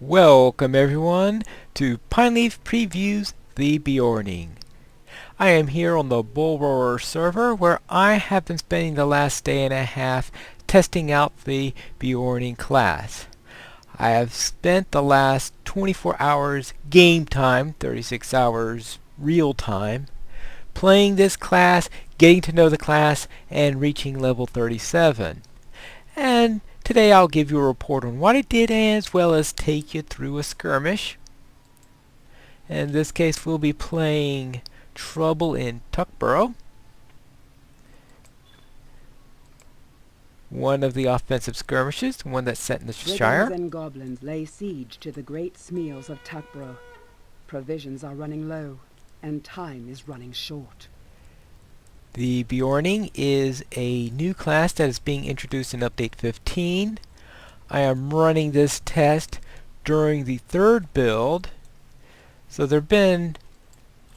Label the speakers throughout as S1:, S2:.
S1: Welcome everyone to Pineleaf Previews the Beorning. I am here on the Bullroarer server where I have been spending the last day and a half testing out the Beorning class. I have spent the last 24 hours game time, 36 hours real time, playing this class, getting to know the class, and reaching level 37. And today I'll give you a report on what I did as well as take you through a skirmish. In this case we'll be playing Trouble in Tuckborough, one of the offensive skirmishes, one that's set in the Shire.
S2: Brigands and goblins lay siege to the great smears of Tuckborough. Provisions are running low, and time is running short.
S1: The Beorning is a new class that is being introduced in Update 15. I am running this test during the third build, so there have been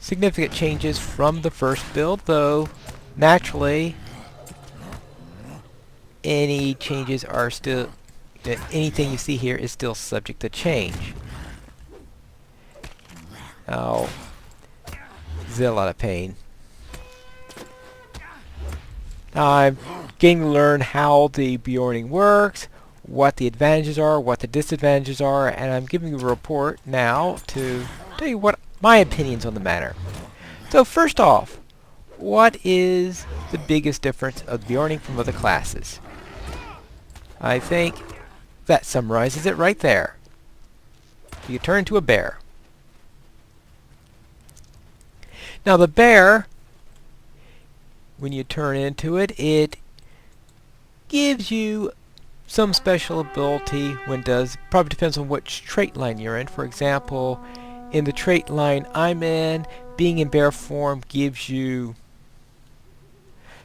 S1: significant changes from the first build, though naturally any changes are still, anything you see here is still subject to change. Oh, this is a lot of pain. I'm getting to learn how the Beorning works, what the advantages are, what the disadvantages are, and I'm giving you a report now to tell you what my opinions on the matter. So first off, what is the biggest difference of Beorning from other classes? I think that summarizes it right there. You turn into a bear. Now the bear, when you turn into it, it gives you some special ability when it does. Probably depends on which trait line you're in. For example, in the trait line I'm in, being in bear form gives you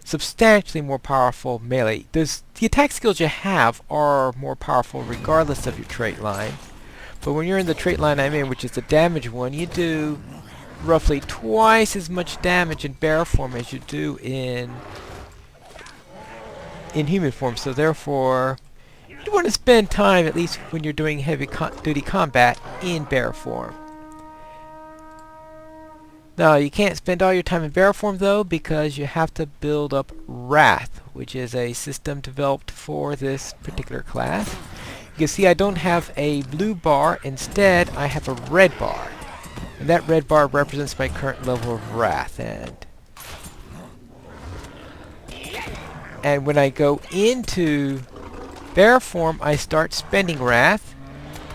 S1: substantially more powerful melee. The attack skills you have are more powerful regardless of your trait line. But when you're in the trait line I'm in, which is the damage one, you do roughly twice as much damage in bear form as you do in human form. So therefore, you want to spend time, at least when you're doing heavy duty combat, in bear form. Now you can't spend all your time in bear form though, because you have to build up Wrath, which is a system developed for this particular class. You can see I don't have a blue bar, instead I have a red bar. And that red bar represents my current level of Wrath. And when I go into bear form, I start spending Wrath,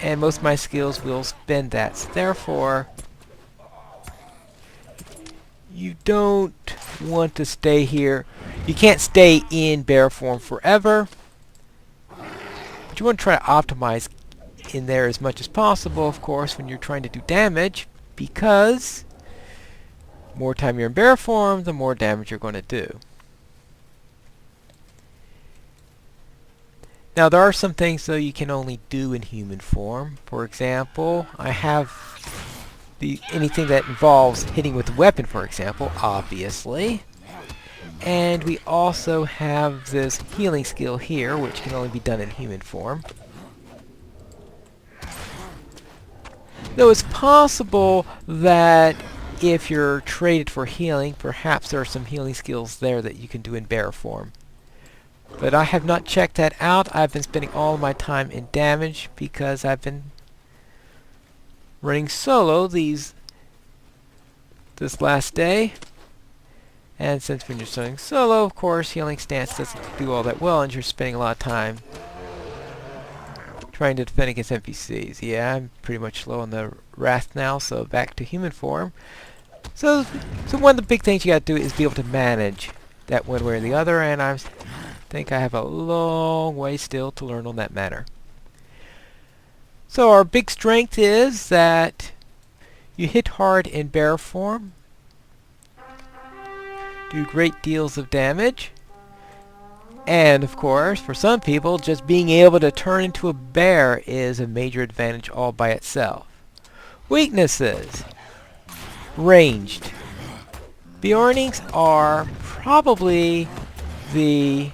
S1: and most of my skills will spend that. So therefore, you don't want to stay here. You can't stay in bear form forever, but you want to try to optimize in there as much as possible, of course, when you're trying to do damage, because the more time you're in bear form, the more damage you're going to do. Now there are some things though you can only do in human form. For example, I have anything that involves hitting with a weapon, for example, obviously. And we also have this healing skill here, which can only be done in human form. Though it's possible that if you're traded for healing, perhaps there are some healing skills there that you can do in bear form. But I have not checked that out. I've been spending all of my time in damage because I've been running solo this last day. And since when you're running solo, of course, healing stance doesn't do all that well, and you're spending a lot of time trying to defend against NPCs. Yeah, I'm pretty much low on the Wrath now, so back to human form. So one of the big things you got to do is be able to manage that one way or the other, and I think I have a long way still to learn on that matter. So our big strength is that you hit hard in bear form, do great deals of damage, and of course, for some people, just being able to turn into a bear is a major advantage all by itself. Weaknesses. Ranged. Beornings are probably the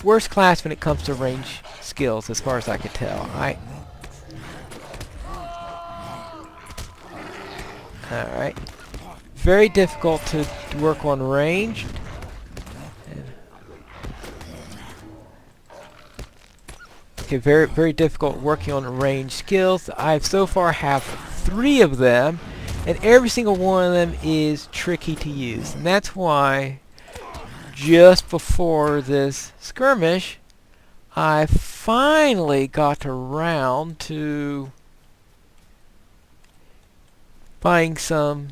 S1: worst class when it comes to range skills, as far as I could tell. Alright. Very difficult to work on range. Okay, very difficult working on range skills. I've so far have 3 of them, and every single one of them is tricky to use. And that's why just before this skirmish, I finally got around to buying some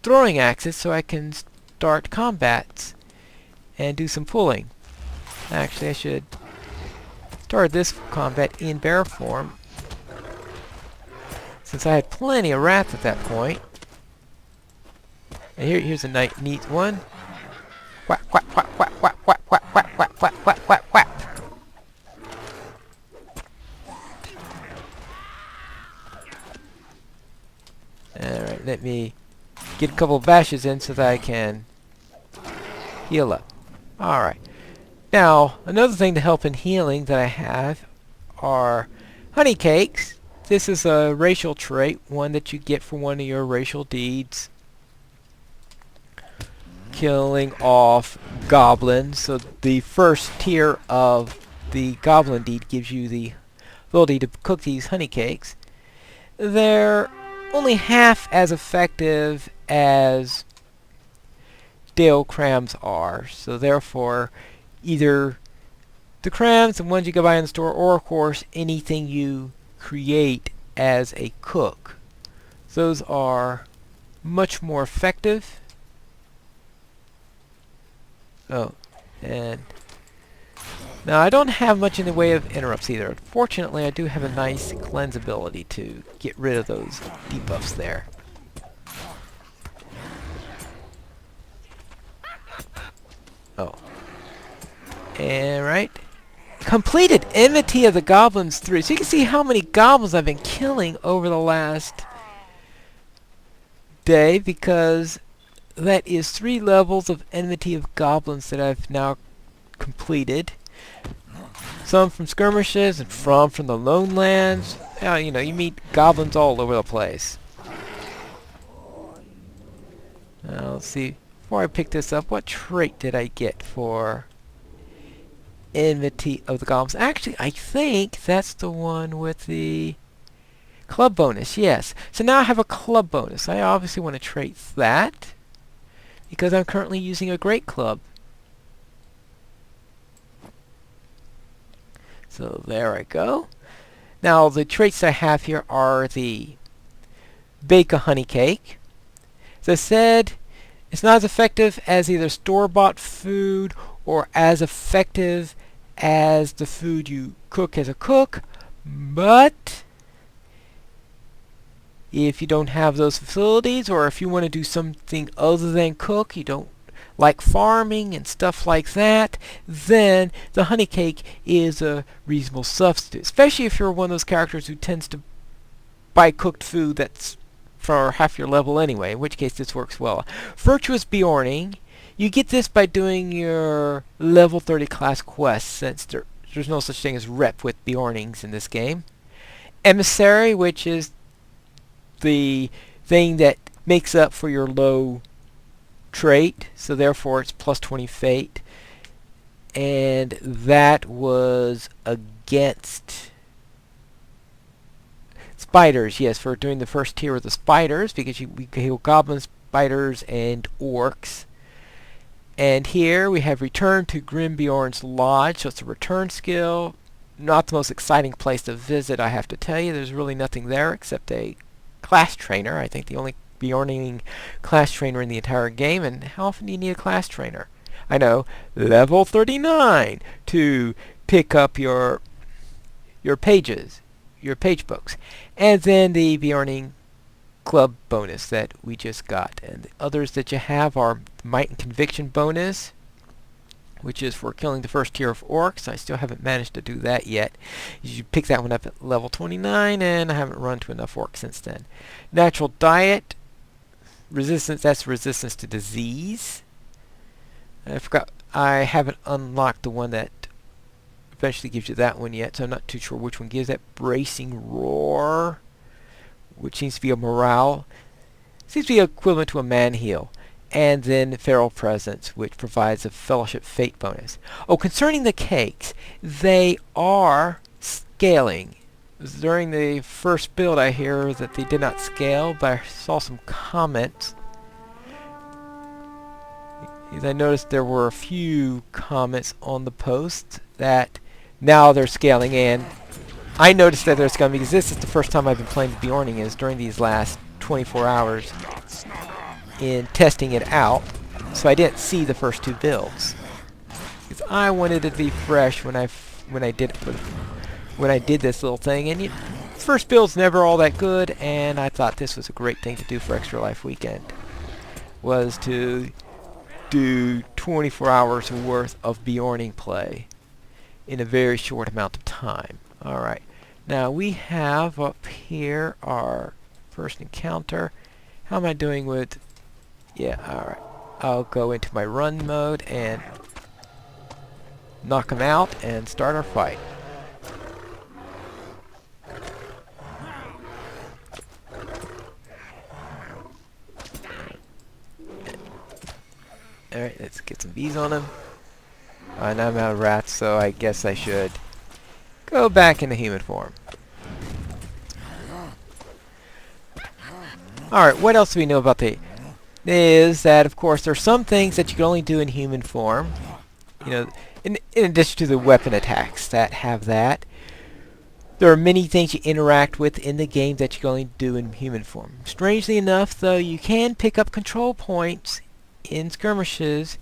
S1: throwing axes so I can start combats and do some pulling. Actually, I should start this combat in bear form, since I had plenty of rats at that point. And here's a neat one. Whack, whack, whack, whack, whack, whack, whack, whack, whack, whack, whack, whack, whack. Alright, let me get a couple of bashes in so that I can heal up. Alright. Now, another thing to help in healing that I have are honey cakes. This is a racial trait, one that you get for one of your racial deeds. Killing off goblins. So the first tier of the goblin deed gives you the ability to cook these honey cakes. They're only half as effective as Dale crams are, so therefore either the crams, the ones you can buy in the store, or of course anything you create as a cook, those are much more effective. Oh, and now I don't have much in the way of interrupts either. Fortunately, I do have a nice cleanse ability to get rid of those debuffs there. Oh. And right. Completed Enmity of the Goblins 3. So you can see how many goblins I've been killing over the last day, because that is 3 levels of Enmity of Goblins that I've now completed. Some from skirmishes and from the Lone Lands. You know, you meet goblins all over the place. Now let's see. Before I pick this up, what trait did I get for Enmity of the Goblins? Actually, I think that's the one with the club bonus. Yes. So now I have a club bonus. I obviously want to trait that because I'm currently using a great club. So there I go. Now the traits I have here are the bake a honey cake. As I said, it's not as effective as either store-bought food or as effective as the food you cook as a cook, but if you don't have those facilities, or if you want to do something other than cook, you don't like farming and stuff like that, then the honey cake is a reasonable substitute, especially if you're one of those characters who tends to buy cooked food that's for half your level anyway, in which case this works well. Virtuous Beorning, you get this by doing your level 30 class quests, since there's no such thing as rep with Beornings in this game. Emissary, which is the thing that makes up for your low trait, so therefore it's plus 20 fate, and that was against spiders. Yes, for doing the first tier with the spiders, because we kill goblins, spiders, and orcs. And here we have Return to Grimbjorn's Lodge, so it's a return skill. Not the most exciting place to visit, I have to tell you. There's really nothing there except a class trainer. I think the only Beorning class trainer in the entire game. And how often do you need a class trainer? I know, level 39 to pick up your pages, your page books. And then the Beorning club bonus that we just got. And the others that you have are Might and Conviction bonus, which is for killing the first tier of orcs. I still haven't managed to do that yet. You pick that one up at level 29, and I haven't run to enough orcs since then. Natural Diet. Resistance, that's resistance to disease. I forgot, I haven't unlocked the one that eventually gives you that one yet, so I'm not too sure which one gives that. Bracing Roar, which seems to be a morale. seems to be equivalent to a man heal. And then Feral Presence, which provides a Fellowship Fate bonus. Oh, concerning the cakes, they are scaling. During the first build I hear that they did not scale, but I saw some comments. I noticed there were a few comments on the post that now they're scaling, and I noticed that they're scaling because this is the first time I've been playing the Beorning is during these last 24 hours in testing it out, so I didn't see the first two builds because I wanted it to be fresh when I did this little thing. And first build's never all that good, and I thought this was a great thing to do for Extra Life Weekend, was to do 24 hours worth of Beorning play in a very short amount of time. Alright, now we have up here our first encounter. How am I doing with... Yeah, alright. I'll go into my run mode and knock him out and start our fight. Alright, let's get some bees on him. And I'm out of rats, so I guess I should go back into human form. Alright, what else do we know about the... is that, of course, there are some things that you can only do in human form. You know, in addition to the weapon attacks that have that. There are many things you interact with in the game that you can only do in human form. Strangely enough, though, you can pick up control points in skirmishes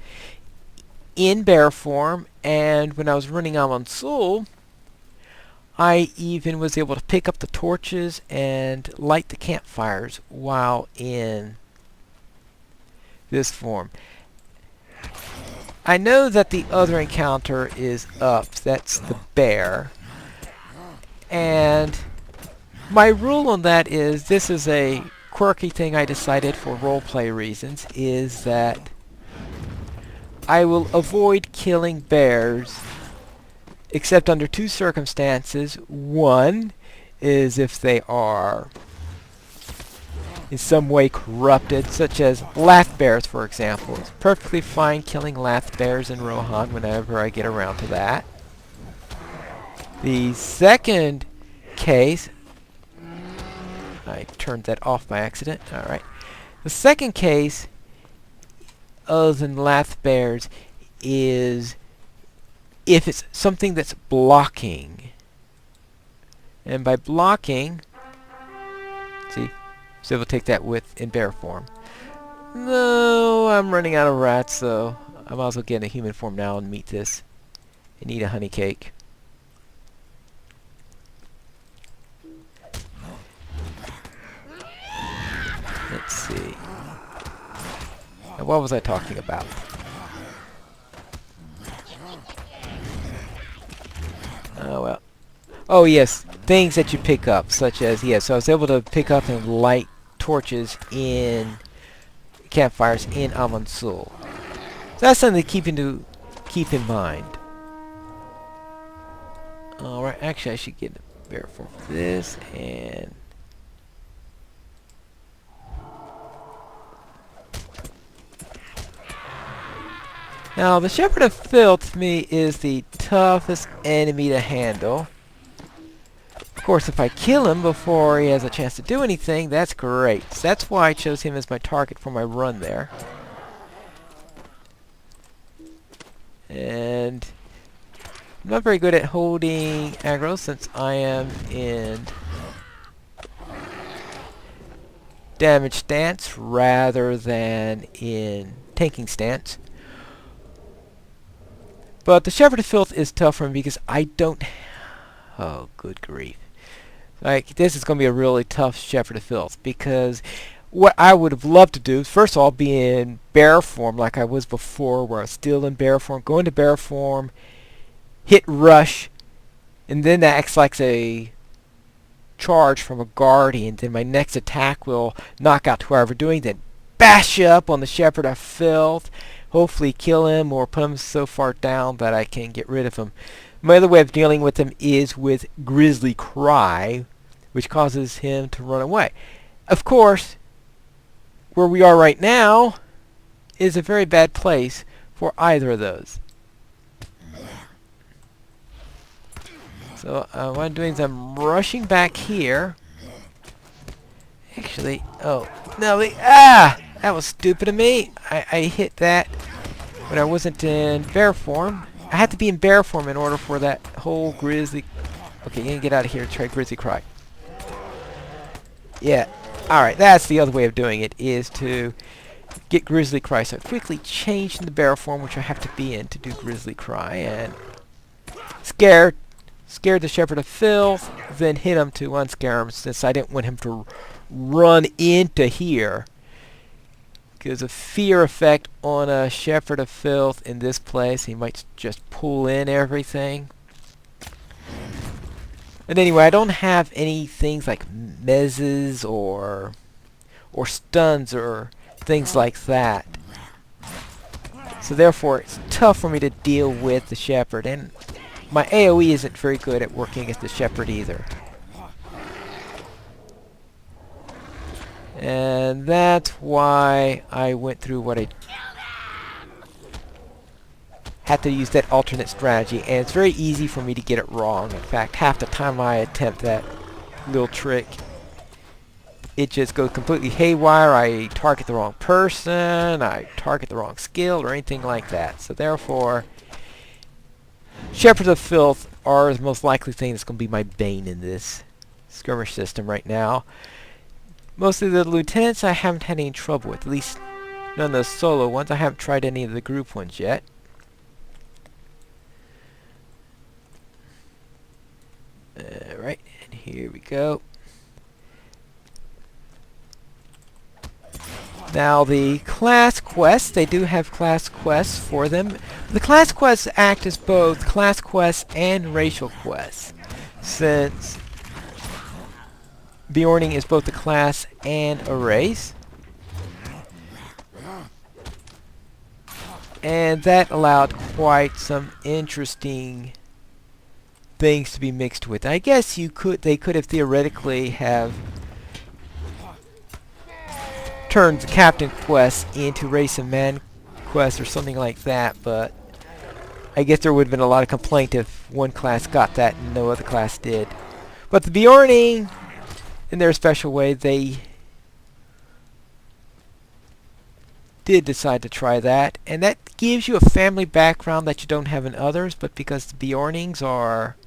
S1: in bear form, and when I was running Amonsul, I even was able to pick up the torches and light the campfires while in this form. I know that the other encounter is up, that's the bear, and my rule on that is, this is a quirky thing I decided for roleplay reasons, is that I will avoid killing bears except under two circumstances. One is if they are in some way corrupted, such as lath bears, for example. It's perfectly fine killing lath bears in Rohan whenever I get around to that. The second case, I turned that off by accident. Alright. The second case, other than lath bears, is if it's something that's blocking. And by blocking, see, so we'll take that with in bear form. No, I'm running out of rats, so I might as well get in a human form now and meet this and eat a honey cake. Let's see. Now, what was I talking about? Oh, well. Oh, yes. Things that you pick up, such as, yes, so I was able to pick up and light torches in campfires in Amonsul. So that's something to keep in mind. Alright, actually I should get a bear form for this, and... Now, the Shepherd of Filth, to me, is the toughest enemy to handle. Of course, if I kill him before he has a chance to do anything, that's great. So that's why I chose him as my target for my run there. And I'm not very good at holding aggro since I am in damage stance rather than in tanking stance. But the Shepherd of Filth is tough for me because I don't... Oh, good grief. Like, this is going to be a really tough Shepherd of Filth, because what I would have loved to do, first of all, be in bear form like I was before, where I was still in bear form, go into bear form, hit rush, and then that acts like a charge from a guardian. Then my next attack will knock out whoever doing, then bash up on the Shepherd of Filth, hopefully kill him or put him so far down that I can get rid of him. My other way of dealing with him is with Grizzly Cry, which causes him to run away. Of course, where we are right now is a very bad place for either of those. So what I'm doing is I'm rushing back here. Actually, oh no, that was stupid of me. I hit that when I wasn't in bear form. I had to be in bear form in order for that whole grizzly. Okay, you can get out of here and try grizzly cry. Yeah, alright, that's the other way of doing it, is to get grizzly cry. So I quickly changed into bear form, which I have to be in to do grizzly cry, and scared the shepherd of filth, then hit him to unscare him, since I didn't want him to run into here. Because a fear effect on a shepherd of filth in this place, he might just pull in everything. And anyway, I don't have any things like mezzes or stuns or things like that. So therefore, it's tough for me to deal with the shepherd, and my AoE isn't very good at working against the shepherd either. And that's why I went through what I had to use, that alternate strategy, and it's very easy for me to get it wrong. In fact, half the time I attempt that little trick, it just goes completely haywire. I target the wrong person, I target the wrong skill, or anything like that. So therefore, Shepherds of Filth are the most likely thing that's going to be my bane in this skirmish system right now. Most of the lieutenants I haven't had any trouble with, at least none of the solo ones. I haven't tried any of the group ones yet. Alright, and here we go. Now the class quests, they do have class quests for them. The class quests act as both class quests and racial quests, since Beorning is both a class and a race. And that allowed quite some interesting things to be mixed with. I guess they could have theoretically have turned the captain quests into race and man quests or something like that, but I guess there would have been a lot of complaint if one class got that and no other class did. But the Beorning, in their special way, they did decide to try that, and that gives you a family background that you don't have in others. But because the Beornings are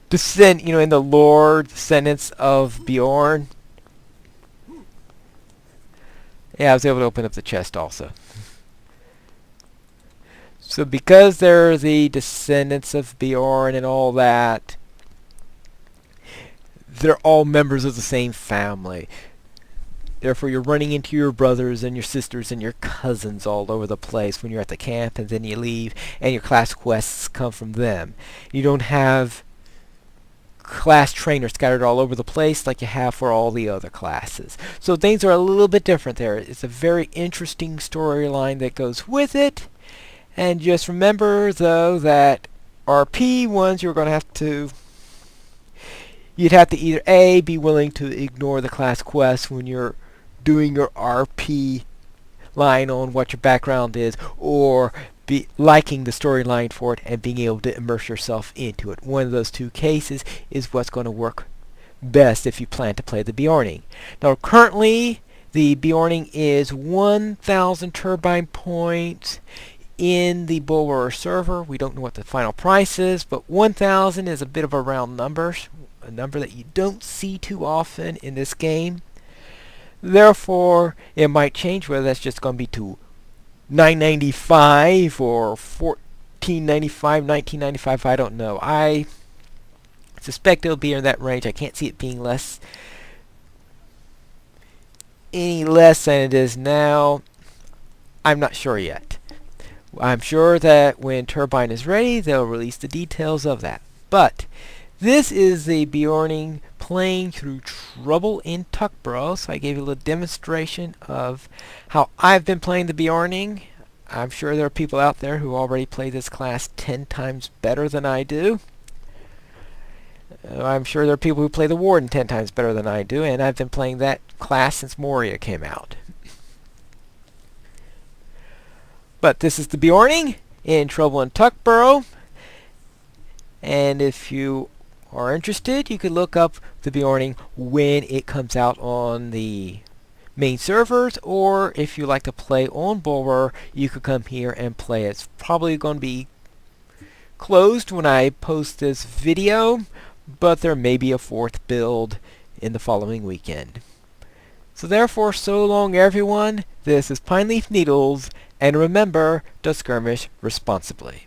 S1: in the lore, descendants of Beorn. Yeah, I was able to open up the chest also. So because they're the descendants of Beorn and all that, they're all members of the same family. Therefore, you're running into your brothers and your sisters and your cousins all over the place when you're at the camp, and then you leave, and your class quests come from them. You don't have class trainers scattered all over the place like you have for all the other classes. So things are a little bit different there. It's a very interesting storyline that goes with it. And just remember, though, that RP ones, you're going to have to... You'd have to either A, be willing to ignore the class quests when you're doing your RP line on what your background is, or be liking the storyline for it and being able to immerse yourself into it. One of those two cases is what's going to work best if you plan to play the Beorning. Now currently the Beorning is 1,000 turbine points in the Bullroarer server. We don't know what the final price is, but 1,000 is a bit of a round number, a number that you don't see too often in this game. Therefore, it might change, whether that's just going to be to $9.95 or $14.95, $19.95, I don't know. I suspect it'll be in that range. I can't see it being any less than it is now. I'm not sure yet. I'm sure that when Turbine is ready, they'll release the details of that. But this is the Beorning playing through Trouble in Tuckborough. So I gave you a little demonstration of how I've been playing the Beorning. I'm sure there are people out there who already play this class 10 times better than I do. I'm sure there are people who play the Warden 10 times better than I do, and I've been playing that class since Moria came out. But this is the Beorning in Trouble in Tuckborough, and if you are interested, you could look up the Beorning when it comes out on the main servers, or if you like to play on Bullroarer, you could come here and play it. It's probably going to be closed when I post this video, but there may be a 4th build in the following weekend. So therefore, so long everyone, this is Pineleaf Needles, and remember to skirmish responsibly.